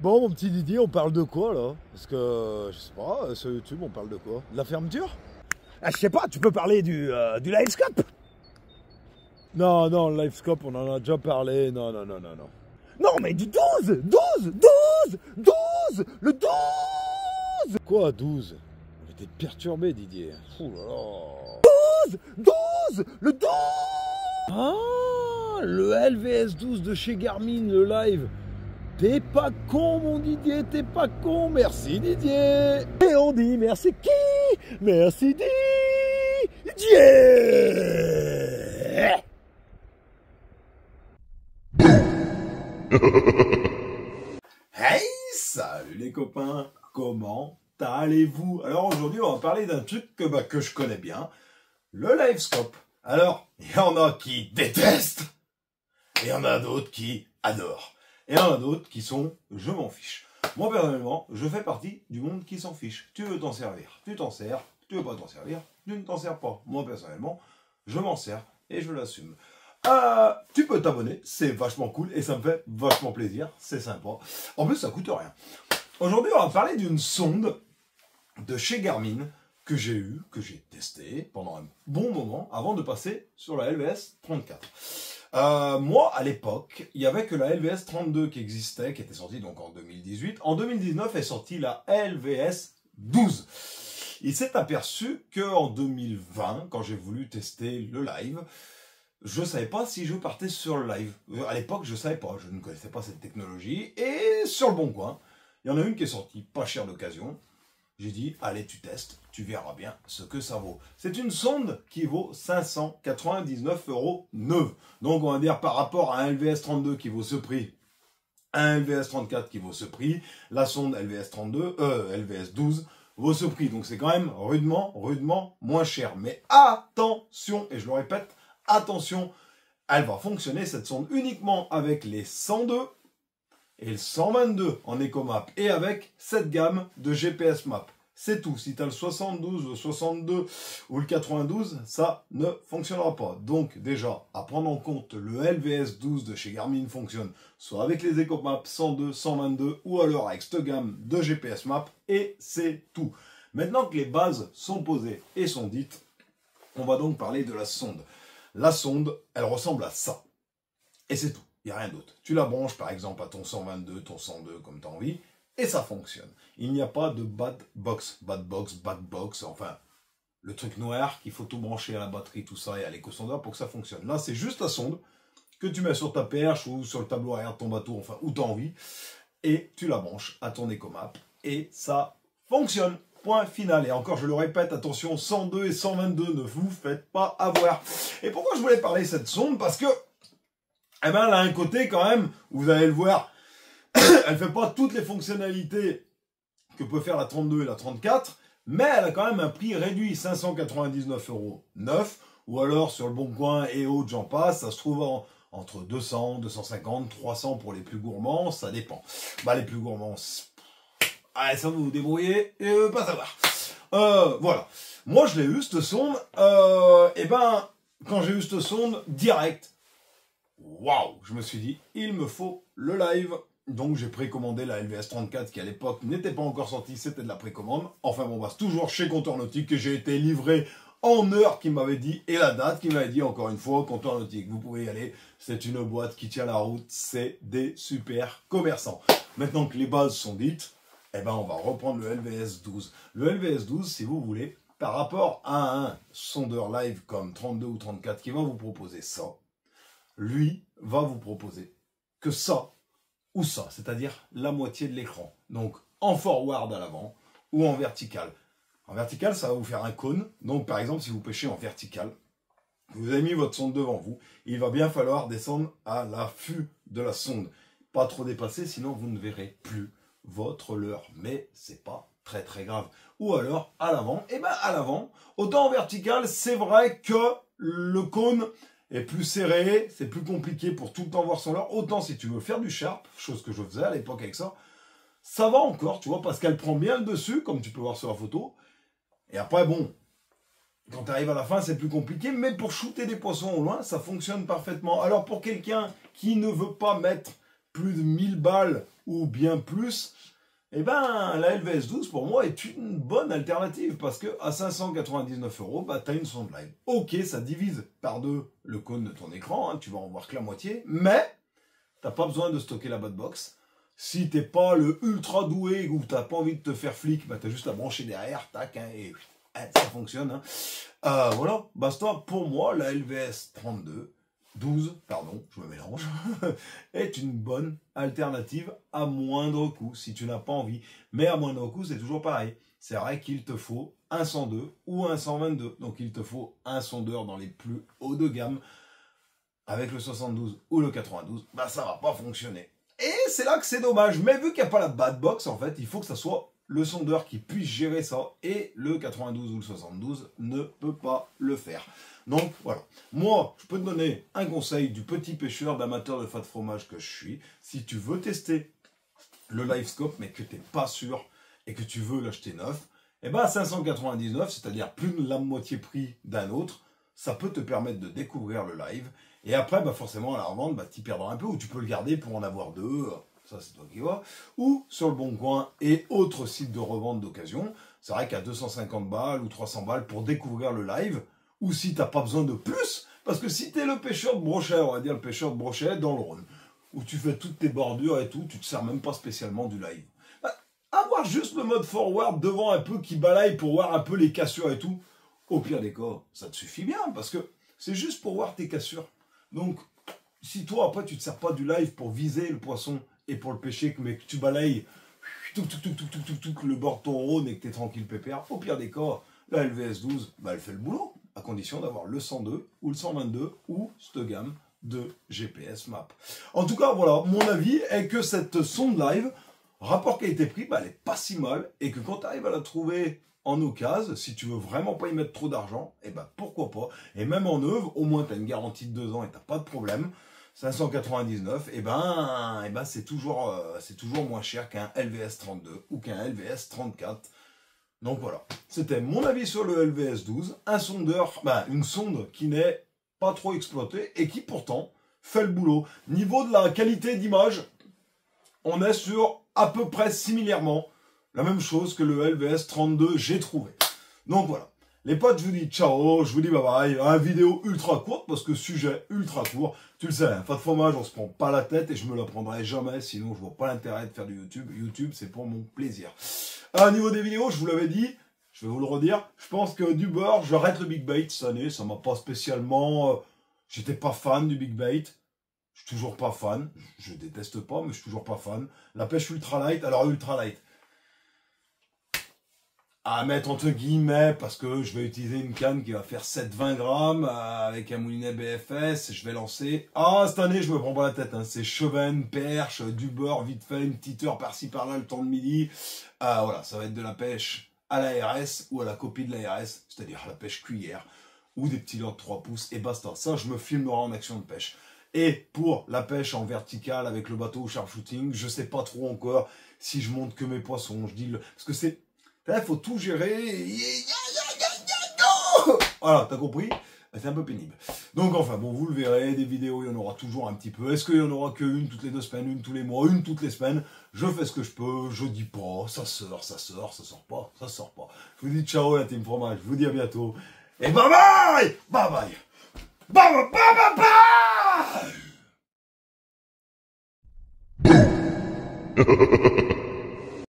Bon, mon petit Didier, on parle de quoi là? Parce que, je sais pas, sur YouTube, on parle de quoi? De la fermeture? Ah, je sais pas, tu peux parler du Livescope. Non, non, le Livescope, on en a déjà parlé. Non, non, non, non, non. Non, mais du 12, le 12, Quoi, 12? J'étais perturbé, Didier. Ouh là là. 12, le 12. Ah, le LVS12 de chez Garmin, le live. T'es pas con, mon Didier, t'es pas con. Merci, Didier. Et on dit merci qui? Merci Didier. Hey, salut les copains, comment allez-vous? Alors aujourd'hui, on va parler d'un truc que je connais bien, le Livescope. Alors, il y en a qui détestent, et il y en a d'autres qui adorent. Et il y en a d'autres qui sont « je m'en fiche ». Moi, personnellement, je fais partie du monde qui s'en fiche. Tu veux t'en servir, tu t'en sers. Tu veux pas t'en servir, tu ne t'en sers pas. Moi, personnellement, je m'en sers et je l'assume. Tu peux t'abonner, c'est vachement cool et ça me fait vachement plaisir, c'est sympa. En plus, ça coûte rien. Aujourd'hui, on va parler d'une sonde de chez Garmin que j'ai eue, que j'ai testée pendant un bon moment avant de passer sur la LVS 34. Moi, à l'époque, il n'y avait que la LVS 32 qui existait, qui était sortie donc en 2018. En 2019 est sortie la LVS 12. Il s'est aperçu qu'en 2020, quand j'ai voulu tester le live, je ne savais pas si je partais sur le live. À l'époque, je ne savais pas, je ne connaissais pas cette technologie. Et sur le bon coin, il y en a une qui est sortie, pas chère d'occasion. J'ai dit, allez, tu testes, tu verras bien ce que ça vaut. C'est une sonde qui vaut 599 € neuve. Donc, on va dire par rapport à un LVS 32 qui vaut ce prix, un LVS 34 qui vaut ce prix, la sonde LVS 12 vaut ce prix. Donc, c'est quand même rudement moins cher. Mais attention, et je le répète, attention, elle va fonctionner, cette sonde, uniquement avec les 102 et le 122 en EcoMap et avec cette gamme de GPS Map. C'est tout. Si tu as le 72, le 62 ou le 92, ça ne fonctionnera pas. Donc déjà, à prendre en compte, le LVS 12 de chez Garmin fonctionne soit avec les EcoMap 102, 122 ou alors avec cette gamme de GPS Map et c'est tout. Maintenant que les bases sont posées et sont dites, on va donc parler de la sonde. La sonde, elle ressemble à ça. Et c'est tout. Il n'y a rien d'autre. Tu la branches par exemple à ton 122, ton 102 comme tu as envie, et ça fonctionne. Il n'y a pas de bad box, backbox, enfin, le truc noir qu'il faut tout brancher à la batterie, tout ça, et à l'éco-sondeur pour que ça fonctionne. Là, c'est juste la sonde que tu mets sur ta perche ou sur le tableau arrière de ton bateau, enfin, où tu as envie, et tu la branches à ton EcoMap, et ça fonctionne. Point final. Et encore, je le répète, attention, 102 et 122, ne vous faites pas avoir. Et pourquoi je voulais parler de cette sonde? Parce que, eh ben, elle a un côté quand même, vous allez le voir, elle fait pas toutes les fonctionnalités que peut faire la 32 et la 34, mais elle a quand même un prix réduit, 599 € neuf, ou alors sur le Bon Coin et autres, j'en passe, ça se trouve entre 200, 250, 300 pour les plus gourmands, ça dépend. Bah, les plus gourmands, allez, ça vous vous débrouillez, pas savoir. Voilà. Moi, je l'ai eu, cette sonde. Et ben, quand j'ai eu cette sonde, direct, waouh, je me suis dit, il me faut le live. Donc, j'ai précommandé la LVS 34 qui, à l'époque, n'était pas encore sortie, c'était de la précommande. Enfin, bon, bah, c'est toujours chez Comptoir Nautique que j'ai été livré en heure qui m'avait dit, et la date qui m'avait dit, encore une fois, Comptoir Nautique, vous pouvez y aller. C'est une boîte qui tient la route, c'est des super commerçants. Maintenant que les bases sont dites, eh ben, on va reprendre le LVS 12. Le LVS 12, si vous voulez, par rapport à un sondeur live comme 32 ou 34 qui va vous proposer ça, lui va vous proposer que ça ou ça, c'est-à-dire la moitié de l'écran. Donc, en forward à l'avant ou en vertical. En vertical, ça va vous faire un cône. Donc, par exemple, si vous pêchez en vertical, vous avez mis votre sonde devant vous, il va bien falloir descendre à l'affût de la sonde. Pas trop dépasser, sinon vous ne verrez plus votre leurre, mais c'est pas très grave. Ou alors à l'avant, et ben à l'avant, autant en vertical, c'est vrai que le cône est plus serré, c'est plus compliqué pour tout le temps voir son leurre. Autant si tu veux faire du sharp, chose que je faisais à l'époque avec ça, ça va encore, tu vois, parce qu'elle prend bien le dessus, comme tu peux voir sur la photo. Et après, bon, quand tu arrives à la fin, c'est plus compliqué, mais pour shooter des poissons au loin, ça fonctionne parfaitement. Alors pour quelqu'un qui ne veut pas mettre plus de 1000 balles ou bien plus, eh ben, la LVS 12, pour moi, est une bonne alternative parce que à 599 €, bah, tu as une sonde live. Ok, ça divise par deux le cône de ton écran, hein, tu vas en voir que la moitié, mais t'as pas besoin de stocker la box. Si t'es pas le ultra doué ou t'as pas envie de te faire flic, bah, t'as juste à brancher derrière, tac, hein, et ça fonctionne. Hein. Voilà, basta. Pour moi, la LVS 12, pardon, je me mélange, est une bonne alternative à moindre coût, si tu n'as pas envie. Mais à moindre coût, c'est toujours pareil. C'est vrai qu'il te faut un 102 ou un 122. Donc il te faut un sondeur dans les plus hauts de gamme. Avec le 72 ou le 92, bah ça va pas fonctionner. Et c'est là que c'est dommage. Mais vu qu'il n'y a pas la bad box, en fait, il faut que ça soit le sondeur qui puisse gérer ça. Et le 92 ou le 72 ne peut pas le faire. Donc voilà. Moi, je peux te donner un conseil du petit pêcheur d'amateur de fat fromage que je suis. Si tu veux tester le Livescope, mais que tu n'es pas sûr et que tu veux l'acheter neuf, et ben à 599, c'est-à-dire plus de la moitié prix d'un autre, ça peut te permettre de découvrir le live. Et après, bah forcément, à la revente, bah, tu perdras un peu, ou tu peux le garder pour en avoir deux, ça c'est toi qui vois, ou sur le Bon Coin et autres sites de revente d'occasion. C'est vrai qu'à 250 balles ou 300 balles pour découvrir le live, ou si tu n'as pas besoin de plus, parce que si tu es le pêcheur de brochet, on va dire le pêcheur de brochet dans le Rhône, où tu fais toutes tes bordures et tout, tu te sers même pas spécialement du live. Bah, avoir juste le mode forward devant un peu qui balaye pour voir un peu les cassures et tout, au pire des cas, ça te suffit bien, parce que c'est juste pour voir tes cassures. Donc, si toi, après, tu ne te sers pas du live pour viser le poisson et pour le pêcher, mais que tu balayes le bord de ton Rhône et que tu es tranquille pépère, au pire des cas, la LVS 12, bah, elle fait le boulot, à condition d'avoir le 102 ou le 122 ou cette gamme de GPS Map. En tout cas, voilà, mon avis est que cette sonde live, rapport qualité-prix, bah, elle n'est pas si mal et que quand tu arrives à la trouver en occasion, si tu veux vraiment pas y mettre trop d'argent, et ben pourquoi pas. Et même en neuve, au moins tu as une garantie de 2 ans et t'as pas de problème. 599, et ben c'est toujours moins cher qu'un LVS 32 ou qu'un LVS 34. Donc voilà, c'était mon avis sur le LVS 12, un sondeur, une sonde qui n'est pas trop exploitée et qui pourtant fait le boulot. Niveau de la qualité d'image, on est sur à peu près similairement la même chose que le LVS 32, j'ai trouvé. Donc voilà. Les potes, je vous dis ciao, je vous dis bye bye. Une vidéo ultra courte parce que sujet ultra court. Tu le sais, hein, pas de fromage, on se prend pas la tête et je me la prendrai jamais. Sinon, je vois pas l'intérêt de faire du YouTube. YouTube, c'est pour mon plaisir. À niveau des vidéos, je vous l'avais dit, je vais vous le redire. Je pense que du beurre, j'arrête le Big Bait cette année. Ça m'a pas spécialement... J'étais pas fan du Big Bait. Je suis toujours pas fan. Je déteste pas, mais je suis toujours pas fan. La pêche ultra light. Alors, ultra light. À mettre entre guillemets, parce que je vais utiliser une canne qui va faire 7-20 grammes avec un moulinet BFS. Je vais lancer. Ah, cette année, je me prends pas la tête. Hein. C'est chevenne, perche, du beurre, vite fait, une petite heure par-ci par-là, le temps de midi. Voilà, ça va être de la pêche à l'ARS ou à la copie de l'ARS, c'est-à-dire la pêche cuillère ou des petits leurres de 3 pouces et basta. Ça, je me filmerai en action de pêche. Et pour la pêche en verticale avec le bateau au sharpshooting, je sais pas trop encore si je monte que mes poissons. Je dis parce que c'est. Il faut tout gérer. Voilà, t'as compris? C'est un peu pénible. Donc enfin, bon, vous le verrez, des vidéos, il y en aura toujours un petit peu. Est-ce qu'il y en aura qu'une toutes les 2 semaines, une tous les mois, une toutes les semaines? Je fais ce que je peux, je dis pas, ça sort pas, ça sort pas. Je vous dis ciao la team fromage, je vous dis à bientôt. Et bye bye! Bye bye! Bye bye bye bye bye!